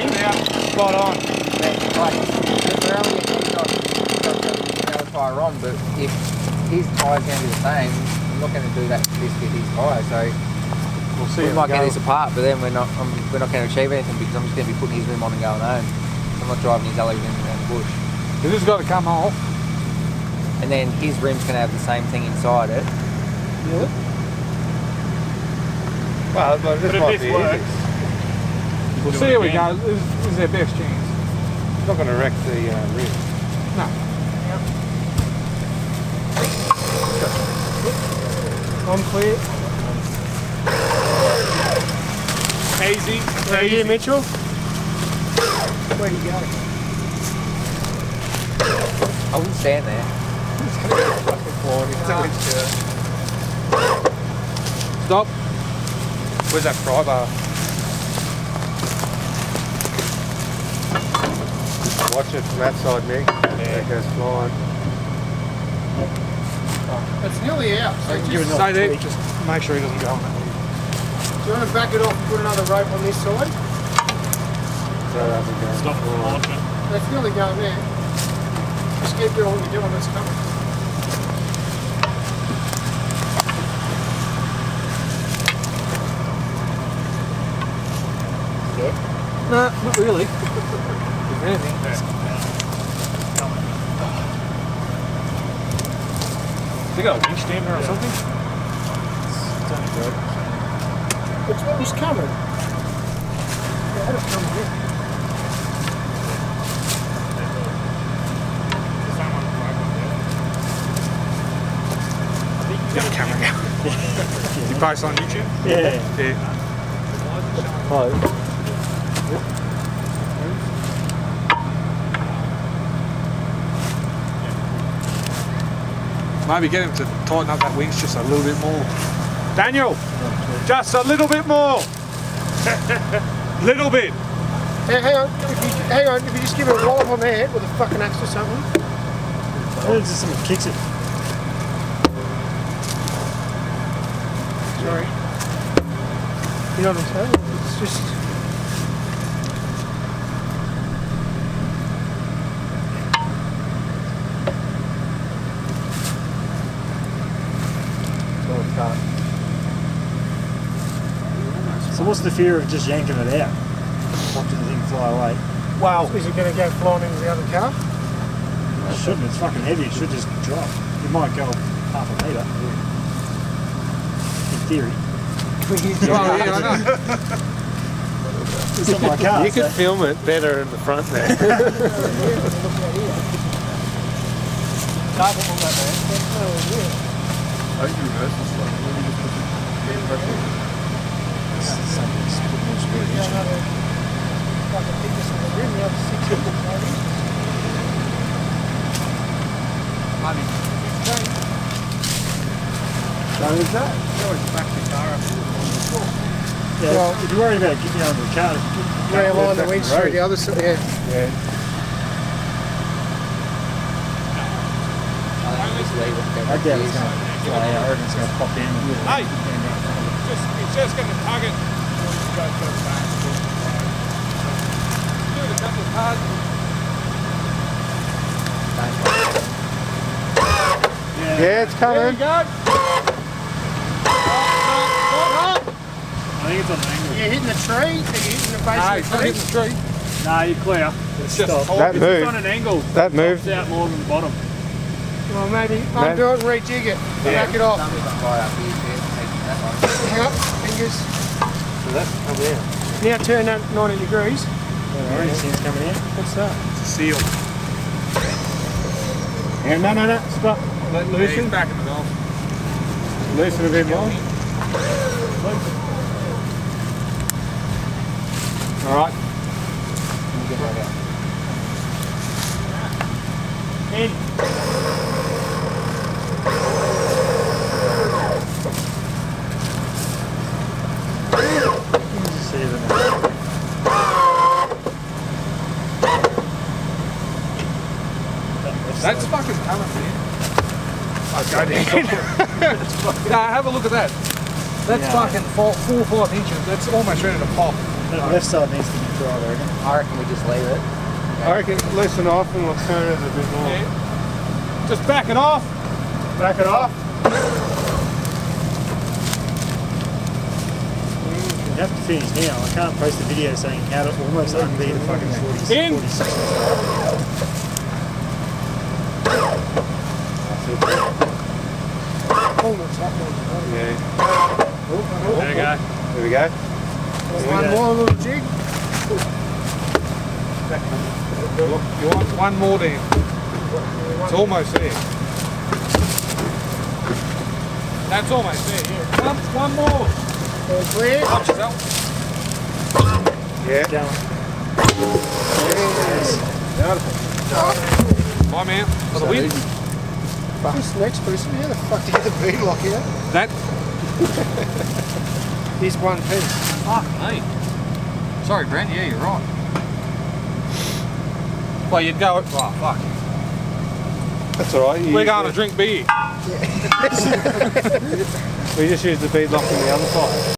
Spot on. We're only getting tyre on, but if his tyre's going to be the same, I'm not going to do that to this with his tyre. So We'll see. we might get this apart, but then we're not going to achieve anything because I'm just going to be putting his rim on and going home. I'm not driving his alley rim around the bush. This has got to come off. And then his rim's going to have the same thing inside it. Will it? Well, but this might be works. We'll see how we go. This is their best chance. It's not going to wreck the rim. No. I'm clear. Easy. Right here, Mitchell. Where do you go? I wouldn't stand there. It's going to be fucking flying. Stop. Where's that pry bar? Watch it from that side, Nick. There it goes flying. It's nearly out. So just, Stay there. Just make sure he doesn't go on that. do you want to back it off and put another rope on this side? So that's going. Stop launching. That's nearly going there. Just keep doing what you're doing, it's coming. No, not really. If anything. They got a winch down there or something? It's only good. Which one is coming? Yeah, it's coming here. Got a camera now. You post on YouTube? Yeah. Yeah. Oh. Maybe get him to tighten up that winch just a little bit more. Daniel, just a little bit more. Little bit. Hey, hang on, if you just give it a wallop on the head with a fucking axe or something. It's just someone kicks it. Sorry. You know what I'm saying? It's just... So what's the fear of just yanking it out? Watching the thing fly away? Wow. Is it going to go flying into the other car? It shouldn't, it's fucking heavy, it should just drop. It might go half a metre. In theory. Oh yeah, I know. It's not my car. You could film it better in the front there. So is that? Yeah, well, if you're worried about getting out of the car, Realign the winch through the other side, yeah. Yeah. I doubt it's going to fly out, I reckon it's going to pop in. Hey, it's just going to tug it. Do it a couple of cards. Yeah, it's coming. There you go. I think it's on an angle. You're hitting the tree, are you hitting the base No, of it's the not tree? hitting the tree. Nah, you're clear. It's just Stop. That If it's moved. on an angle, That moved. it's out more than the bottom. Well, maybe undo it and rejig it. Back it off. Hang up, fingers. So that's coming out. Now turn that 90 degrees. The orange thing's coming in. What's that? It's a seal. Yeah, no, stop. Let loosen. Backing it off. Loosen a bit more. All right. In. That's fucking coming, man. Okay, now have a look at that. That's fucking 4 or 5 inches. That's almost ready to pop. That left side needs to be dried, I reckon. I reckon we just leave it. I reckon loosen off and we'll turn it a bit more. Yeah. Just back it off. Back it off. You have to finish now. I can't post a video saying how to almost unbe the fucking 46. In. 46. Almost happening. Yeah. There you go. There we go. One more little jig. You want one more there. It's almost there. That's almost there, yeah. One more. All clear. Watch yourself. Yeah. Down. My man, for the win. This next person, how the fuck did you get the bead lock out? That. Here's one piece. Fuck me. Sorry, Brent. Yeah, you're right. Well, you'd go. Oh, fuck. That's alright. We're going to drink beer. We just use the bead lock on the other side.